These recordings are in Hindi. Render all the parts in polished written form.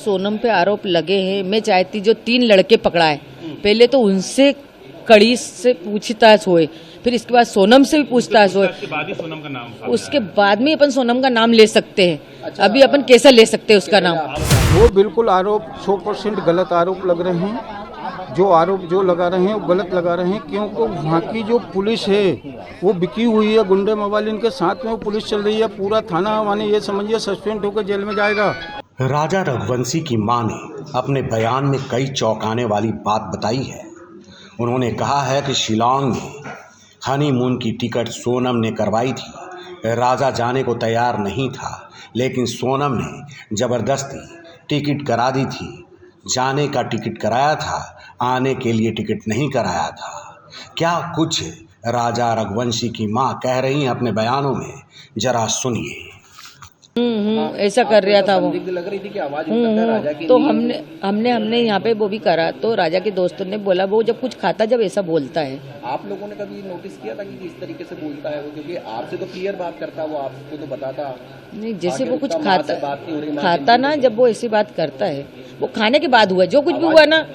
सोनम पे आरोप लगे हैं, मैं चाहती जो 3 लड़के पकड़ाए, पहले तो उनसे कड़ी से पूछताछ होए, फिर इसके बाद सोनम से भी पूछताछ होए, उसके बाद ही सोनम का नाम सामने उसके बाद में अपन सोनम का नाम ले सकते हैं। अभी अपन कैसे ले सकते हैं उसका नाम? वो बिल्कुल आरोप 100% गलत आरोप लग रहे हैं। जो आरोप जो लगा रहे हैं वो गलत लगा रहे हैं, क्योंकि वहाँ की जो पुलिस है वो बिकी हुई है, गुंडे मोबाइल के साथ में वो पुलिस चल रही है। पूरा थाना माने ये समझिए सस्पेंड होकर जेल में जाएगा। राजा रघुवंशी की मां ने अपने बयान में कई चौंकाने वाली बात बताई है। उन्होंने कहा है कि शिलांग में हनीमून की टिकट सोनम ने करवाई थी। राजा जाने को तैयार नहीं था, लेकिन सोनम ने ज़बरदस्ती टिकट करा दी थी। जाने का टिकट कराया था, आने के लिए टिकट नहीं कराया था। क्या कुछ राजा रघुवंशी की मां कह रही हैं अपने बयानों में, जरा सुनिए। ऐसा कर रहा था वो। लग रही थी कि आवाज निकलता है राजा की। तो हमने यहाँ पे वो भी करा, तो राजा के दोस्तों ने बोला वो जब कुछ खाता जब ऐसा बोलता है। आप लोगों ने कभी नोटिस किया था कि किस तरीके से बोलता है वो? क्योंकि आपसे तो क्लियर बात करता है वो, आपको तो बताता नहीं, जैसे वो कुछ बात नहीं हो रही, खाता ना, जब वो ऐसी बात करता है, वो खाने के बाद हुआ जो कुछ भी हुआ ना,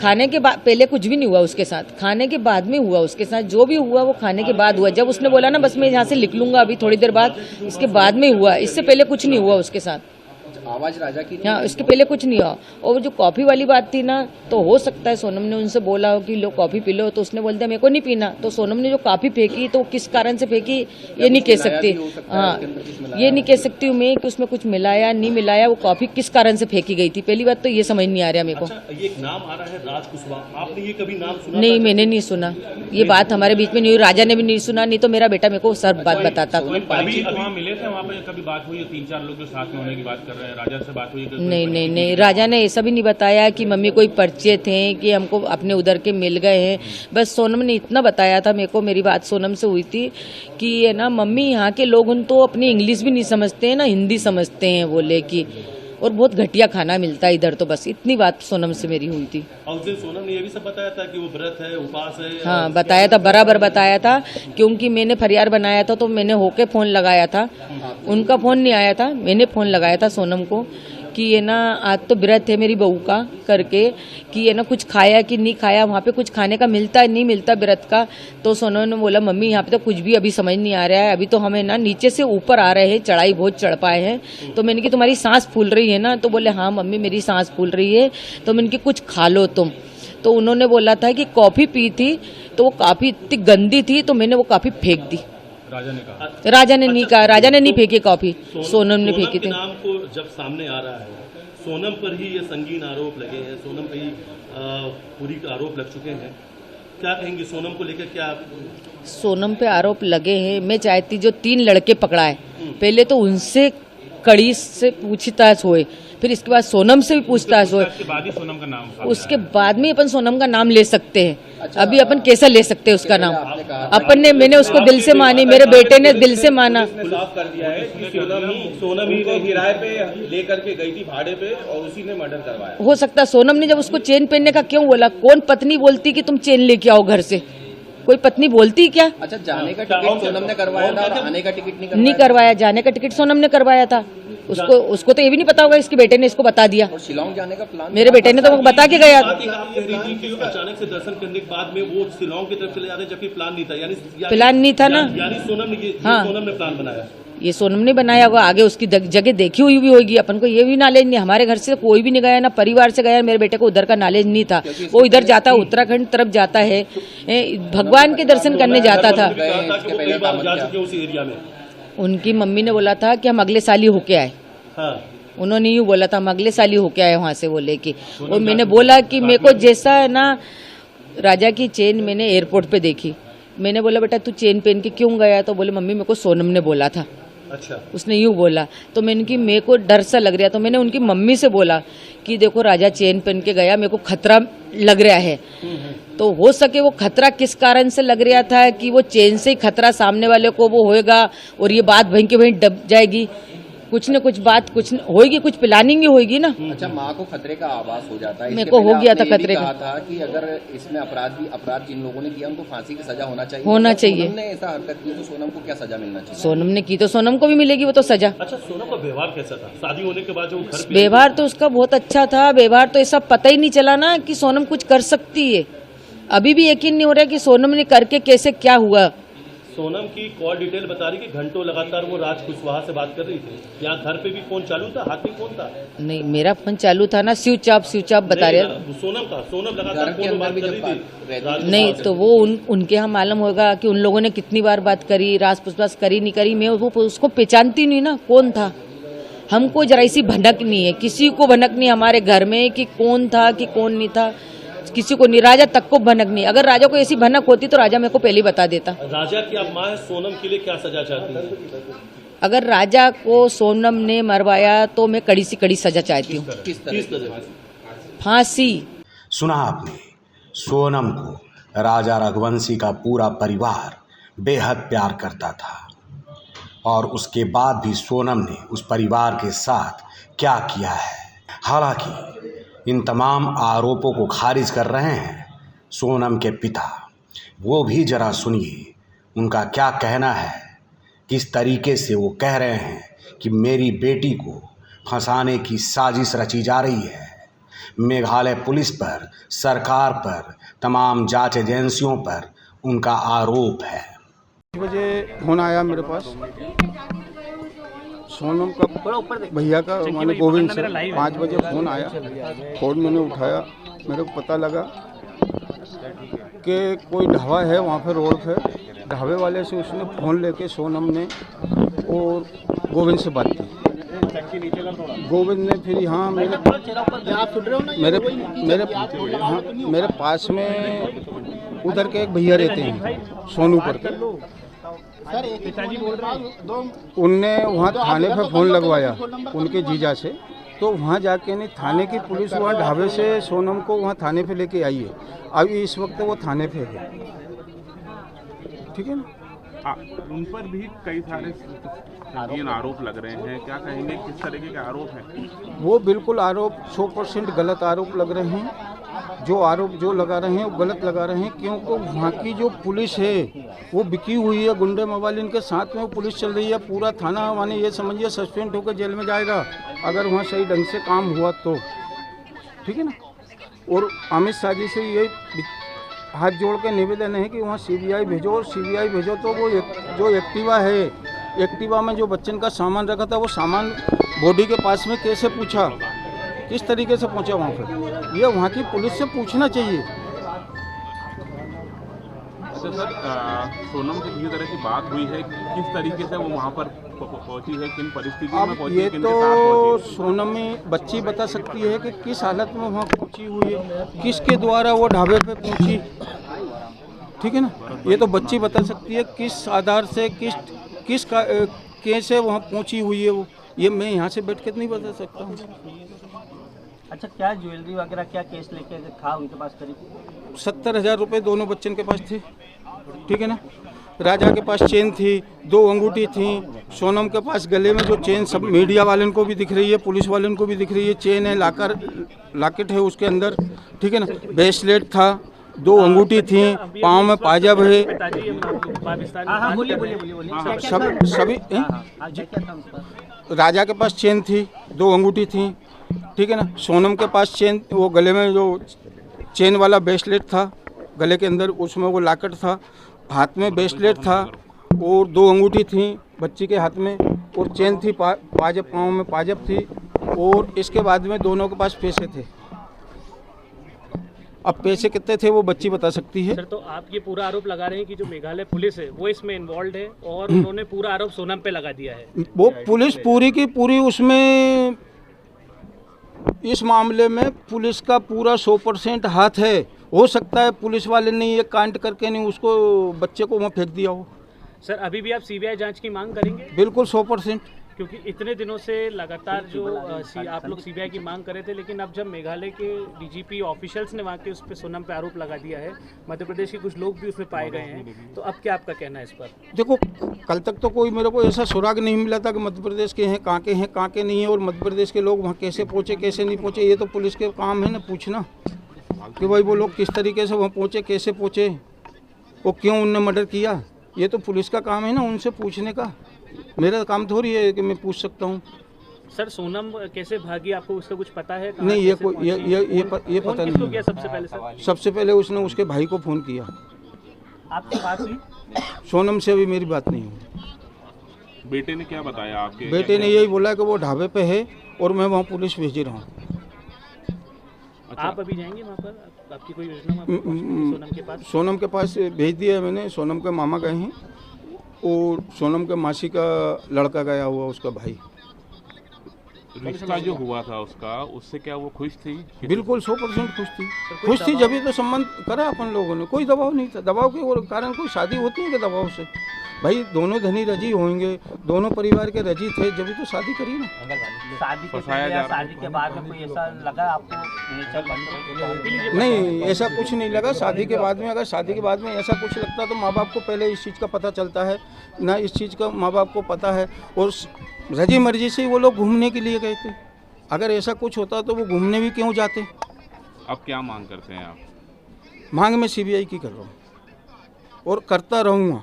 खाने के बाद, पहले कुछ भी नहीं हुआ उसके साथ, खाने के बाद में हुआ उसके साथ। जो भी हुआ वो खाने के बाद हुआ। जब उसने बोला ना बस मैं यहाँ से लिख लूंगा अभी थोड़ी देर बाद, इसके बाद में हुआ, इससे पहले कुछ नहीं हुआ उसके साथ। आवाज राजा की हाँ, इसके पहले कुछ नहीं हुआ। और जो कॉफी वाली बात थी ना, तो हो सकता है सोनम ने उनसे बोला हो कि लो कॉफी पी लो, तो उसने बोल दिया मेरे को नहीं पीना। तो सोनम ने जो कॉफी फेंकी तो किस कारण से फेंकी ये नहीं कह सकती। हाँ, ये नहीं कह सकती हूँ मैं कि उसमें कुछ मिलाया नहीं मिलाया, वो कॉफी किस कारण से फेंकी गई थी, पहली बात तो ये समझ नहीं आ रहा मेरे को। ये एक नाम आ रहा है राज कुशवाहा, आपने ये कभी नाम सुना? नहीं, मैंने नहीं सुना, ये बात हमारे बीच में नहीं हुई, राजा ने भी नहीं सुना, नहीं तो मेरा बेटा मेरे को सब बात बताता। अभी वहाँ मिले थे, वहाँ पे कभी बात हुई है? 3-4 लोग जो साथ में होने की बात कर रहे हैं, राजा से बात हुई? नहीं, राजा ने ऐसा भी नहीं बताया कि मम्मी कोई परिचय थे कि हमको अपने उधर के मिल गए हैं। बस सोनम ने इतना बताया था मेरे को, मेरी बात सोनम से हुई थी कि ये ना मम्मी यहाँ के लोग तो अपनी इंग्लिश भी नहीं समझते हैं ना हिंदी समझते हैं बोले कि, और बहुत घटिया खाना मिलता है इधर। तो बस इतनी बात सोनम से मेरी हुई थी। और उस दिन सोनम ने ये भी सब बताया था कि वो व्रत है, उपास है? हाँ, बताया था, बराबर बताया था, क्योंकि मैंने फरियाद बनाया था तो मैंने होके फोन लगाया था, उनका फोन नहीं आया था, मैंने फोन लगाया था सोनम को कि ये ना आज तो व्रत है मेरी बहू का करके, कि ये ना कुछ खाया कि नहीं खाया, वहाँ पे कुछ खाने का मिलता है नहीं मिलता व्रत का। तो सोनम ने बोला मम्मी यहाँ पे तो कुछ भी अभी समझ नहीं आ रहा है, अभी तो हमें ना नीचे से ऊपर आ रहे हैं, चढ़ाई बहुत चढ़ पाए हैं। तो मैंने कि तुम्हारी सांस फूल रही है ना? तो बोले हाँ मम्मी मेरी सांस फूल रही है। तो मैंने कि कुछ खा लो तुम। तो उन्होंने बोला था कि कॉफी पी थी, तो वो काफी इतनी गंदी थी तो मैंने वो कॉफी फेंक दी। राजा ने कहा? राजा ने नहीं कहा, राजा ने नहीं फेंकी कॉफी, सोनम ने फेंकी थी। नाम को जब सामने आ रहा है, सोनम पर ही ये संगीन आरोप लगे हैं, सोनम पर ही पूरी आरोप लग चुके हैं, क्या कहेंगे सोनम को लेकर? क्या सोनम पे आरोप लगे हैं, मैं चाहती जो 3 लड़के पकड़ाए, पहले तो उनसे कड़ी से पूछताछ होए, फिर इसके बाद सोनम से भी पूछताछ होए, उसके बाद ही सोनम का नाम सामने उसके बाद में अपन सोनम का नाम ले सकते हैं। अभी अपन कैसे ले सकते हैं उसका नाम? अपन ने, मैंने उसको दिल से मानी, मेरे बेटे ने दिल से माना। साफ कर दिया है कि सोनम ही ने किराए पे लेकर के गई थी भाड़े पे और उसी ने मर्डर करवाया। हो सकता है सोनम ने जब उसको चेन पहनने का क्यों बोला? कौन पत्नी बोलती कि तुम चेन लेके आओ घर से? कोई पत्नी बोलती क्या? अच्छा, जाने का टिकट सोनम ने करवाया था और आने का टिकट नहीं करवाया। जाने का टिकट सोनम ने करवाया था। उसको तो ये भी नहीं पता होगा, इसके बेटे ने इसको बता दिया। और शिलांग जाने का प्लान मेरे बेटे ने तो बता के गया। अचानक से दर्शन करने के बाद में वो शिलांग की तरफ चले जाते जबकि प्लान नहीं था, यानी प्लान नहीं था ना, यानी सोनम ने हाँ, सोनम ने प्लान बनाया। ये सोनम ने बनाया होगा, आगे उसकी जगह देखी हुई भी होगी, अपन को ये भी नॉलेज नहीं। हमारे घर से कोई भी नहीं गया, ना परिवार से गया, मेरे बेटे को उधर का नॉलेज नहीं था। वो इधर जाता, उत्तराखंड तरफ जाता है, भगवान के दर्शन करने जाता था। उस एरिया में उनकी मम्मी ने बोला था कि हम अगले साल ही होके आए। उन्होंने यूँ बोला था हम अगले साल ही होके आए वहाँ से बोले कि। और मैंने बोला कि मेरे को जैसा है ना, राजा की चेन मैंने एयरपोर्ट पे देखी, मैंने बोला बेटा तू चेन पहन के क्यों गया? तो बोले मम्मी मेरे को सोनम ने बोला था। अच्छा, उसने यूँ बोला तो मैंने कि मेरे को डर सा लग रहा, तो मैंने उनकी मम्मी से बोला कि देखो राजा चेन पहन के गया, मेरे को खतरा लग रहा है। तो हो सके वो खतरा किस कारण से लग रहा था कि वो चेन से ही खतरा सामने वाले को वो होएगा और ये बात वहीं के वहीं दब जाएगी, कुछ न कुछ बात होगी, कुछ प्लानिंग ही होगी ना। अच्छा, माँ को खतरे का आभास हो जाता है। मेरे इसके को पहले हो गया था आपने ये भी खतरे का। कहा था कि अगर इसमें अपराध जिन लोगों ने किया उनको फांसी की सजा होना चाहिए। होना अगर चाहिए। सोनम ने ऐसा हरकत की तो सोनम को क्या सजा मिलना चाहिए? सोनम ने की तो सोनम को भी मिलेगी वो तो सजा। अच्छा, सोनम का व्यवहार कैसा था शादी होने के बाद जो घर पे? व्यवहार तो उसका बहुत अच्छा था। व्यवहार तो ऐसा पता ही नहीं चला ना कि सोनम कुछ कर सकती है। अभी भी यकीन नहीं हो रहा कि सोनम ने करके कैसे क्या हुआ। सोनम की कॉल डिटेल बता रही कि घंटों लगातार वो राज कुशवाहा से बात कर रही थी। यहाँ घर पे भी फोन चालू था, हाथ में फोन था? नहीं, मेरा फोन चालू था ना, स्विच ऑफ बता रहे। सोनम लगातार फोन पे बात कर रही थी राज नहीं कुशवाहा से। तो वो उनके यहाँ मालूम होगा कि उन लोगों ने कितनी बार बात करी, रास पुसपास करी नहीं करी। मैं वो उसको पहचानती नहीं ना कौन था। हमको जरा सी भनक नहीं है, किसी को भनक नहीं हमारे घर में कि कौन था कि कौन नहीं था, किसी को नहीं। राजा तक को भनक नहीं। अगर राजा को ऐसी भनक होती तो राजा मेरे को पहले ही बता देता। राजा की आप माँ है, सोनम के लिए क्या सजा चाहती है? अगर राजा को सोनम ने मरवाया तो मैं कड़ी से कड़ी सजा चाहती हूँ, किस तरह से? फांसी। सुना आपने, सोनम को राजा रघुवंशी का पूरा परिवार बेहद प्यार करता था और उसके बाद भी सोनम ने उस परिवार के साथ क्या किया है। हालांकि इन तमाम आरोपों को खारिज कर रहे हैं सोनम के पिता। वो भी जरा सुनिए उनका क्या कहना है, किस तरीके से वो कह रहे हैं कि मेरी बेटी को फंसाने की साजिश रची जा रही है। मेघालय पुलिस पर, सरकार पर, तमाम जांच एजेंसियों पर उनका आरोप है। 5 बजे फोन आया मेरे पास सोनम का, भैया का, माने गोविंद से। 5 बजे फ़ोन आया, फ़ोन मैंने उठाया। मेरे को पता लगा कि कोई ढाबा है वहाँ पे, रोड पे। ढाबे वाले से उसने फ़ोन लेके सोनम ने और गोविंद से बात की। गोविंद ने फिर यहाँ मेरे पास में उधर के एक भैया रहते हैं सोनू करके, उनने वहाँ थाने पे फ़ोन लगवाया उनके जीजा से। तो वहाँ जाके नहीं, थाने की पुलिस वहाँ ढाबे से सोनम को वहाँ थाने पे लेके आई है। अभी इस वक्त वो थाने पे है, ठीक है ना। उन पर भी कई सारे संगीन आरोप लग रहे हैं, क्या कहेंगे, किस तरीके के आरोप हैं? वो बिल्कुल आरोप 100% गलत आरोप लग रहे हैं। जो आरोप जो लगा रहे हैं वो गलत लगा रहे हैं, क्योंकि वहाँ की जो पुलिस है वो बिकी हुई है। गुंडे मोबाइल के साथ में वो पुलिस चल रही है। पूरा थाना माने ये समझिए सस्पेंड होकर जेल में जाएगा अगर वहाँ सही ढंग से काम हुआ तो, ठीक है ना। और अमित शाह जी से ये हाथ जोड़ के निवेदन है कि वहाँ CBI भेजो, और CBI भेजो तो वो जो एक्टिवा है, एक्टिवा में जो बच्चन का सामान रखा था वो सामान बॉडी के पास में कैसे पूछा, किस तरीके से पहुंचा वहाँ पर, ये वहाँ की पुलिस से पूछना चाहिए। अच्छा सर, सोनम से किसी तरह की बात हुई है, किस तरीके से वो वहाँ पर पहुंची है, किन परिस्थितियों में अब पहुंची ये है, किनके तो साथ पहुंची है? सोनम ही बच्ची बता सकती है कि किस हालत में वहाँ पहुंची हुई है, किसके द्वारा वो ढाबे पे पहुंची, ठीक है ना। ये तो बच्ची बता सकती है किस आधार से, किस कैसे वहाँ पहुंची हुई है वो। ये मैं यहाँ से बैठ के नहीं बता सकता हूँ। अच्छा, क्या ज्वेलरी वगैरह क्या केस लेके था उनके पास? करीब 70,000 रुपये दोनों बच्चन के पास थे, ठीक है ना। राजा के पास चेन थी, 2 अंगूठी थी। सोनम के पास गले में जो चेन, सब मीडिया वालों को भी दिख रही है, पुलिस वालों को भी दिख रही है, चेन है, लॉकेट है उसके अंदर, ठीक है ना। ब्रेसलेट था, 2 अंगूठी थी, पाँव में पाजाब है, सभी। राजा के पास चेन थी, 2 अंगूठी थी, ठीक है ना। सोनम के पास चेन, वो गले में जो चेन वाला ब्रेसलेट था गले के अंदर, उसमें वो लॉकेट था, हाथ में ब्रेसलेट था और 2 अंगूठी थी बच्ची के हाथ में, और चेन थी, पाजब, पाँव में पाजब थी। और इसके बाद में दोनों के पास पैसे थे। अब पैसे कितने थे वो बच्ची बता सकती है। सर, तो आप ये पूरा आरोप लगा रहे हैं कि जो मेघालय पुलिस है वो इसमें इन्वॉल्व है और उन्होंने पूरा आरोप सोनम पे लगा दिया है। वो पुलिस पूरी की पूरी उसमें, इस मामले में पुलिस का पूरा 100% हाथ है। हो सकता है पुलिस वाले ने ये कांड करके नहीं उसको, बच्चे को वहाँ फेंक दिया हो। सर, अभी भी आप CBI जांच की मांग करेंगे? बिल्कुल 100%। क्योंकि इतने दिनों से लगातार जो आप लोग सीबीआई की मांग कर रहे थे, लेकिन अब जब मेघालय के डीजीपी ऑफिशियल्स ने वहाँ के उस पर सोनम पे आरोप लगा दिया है, मध्य प्रदेश के कुछ लोग भी उसमें पाए गए हैं, तो अब क्या आपका कहना है इस पर? देखो, कल तक तो कोई मेरे को ऐसा सुराग नहीं मिला था कि मध्य प्रदेश के हैं, कहाँ के नहीं है, और मध्य प्रदेश के लोग वहाँ कैसे पहुँचे कैसे नहीं पहुँचे। ये तो पुलिस के काम है ना पूछना कि भाई वो लोग किस तरीके से वहाँ पहुँचे, कैसे पहुँचे, वो क्यों उनने मर्डर किया। ये तो पुलिस का काम है ना उनसे पूछने का। मेरा काम थोड़ी है कि मैं पूछ सकता हूँ। सर, सोनम कैसे भागी, आपको उसका कुछ पता है? नहीं, ये पता नहीं किया सबसे पहले सर? सबसे पहले उसने उसके भाई को फ़ोन किया। आपकी बात हुई? सोनम से अभी मेरी बात नहीं हुई। बेटे ने क्या बताया आपके? बेटे ने यही बोला कि वो ढाबे पे है और मैं वहाँ पुलिस भेज रहा हूँ। आप अभी जाएंगे वहाँ पर? आपकी कोई योजना सोनम के पास? सोनम के पास भेज दिया है मैंने। सोनम के मामा गए हैं और सोनम के मासी का लड़का गया हुआ, उसका भाई। रिश्ता जो हुआ था उसका, उससे क्या वो खुश थी? बिल्कुल 100% खुश थी जब तो संबंध करा अपन लोगों ने। कोई दबाव नहीं था। दबाव के कारण कोई शादी होती है कि दबाव से? भाई दोनों धनी रजी होंगे, दोनों परिवार के रजी थे, जब तो शादी करी ना। शादी के पहले या शादी के बाद में कोई ऐसा लगा आपको? नहीं, ऐसा कुछ नहीं लगा। शादी के बाद में, अगर शादी के बाद में ऐसा कुछ लगता तो माँ बाप को पहले इस चीज़ का पता चलता है ना। इस चीज़ का माँ बाप को पता है और रजी मर्जी से वो लोग घूमने के लिए गए थे। अगर ऐसा कुछ होता तो वो घूमने भी क्यों जाते। अब क्या मांग करते हैं आप? मांग मैं सीबीआई की कर रहा हूँ और करता रहूँगा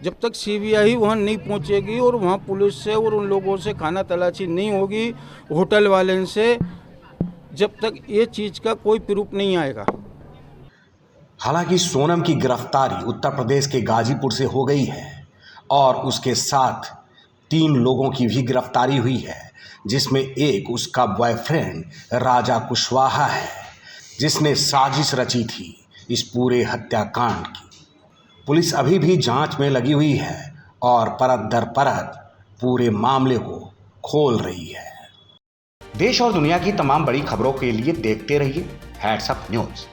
जब तक सीबीआई वहाँ नहीं पहुँचेगी और वहाँ पुलिस से और उन लोगों से खाना तलाशी नहीं होगी, होटल वाले से, जब तक ये चीज़ का कोई प्रूफ नहीं आएगा। हालांकि सोनम की गिरफ्तारी उत्तर प्रदेश के गाजीपुर से हो गई है और उसके साथ 3 लोगों की भी गिरफ्तारी हुई है, जिसमें एक उसका बॉयफ्रेंड राजा कुशवाहा है, जिसने साजिश रची थी इस पूरे हत्याकांड की। पुलिस अभी भी जांच में लगी हुई है और परत दर परत पूरे मामले को खोल रही है। देश और दुनिया की तमाम बड़ी खबरों के लिए देखते रहिए हैट्स अप न्यूज़।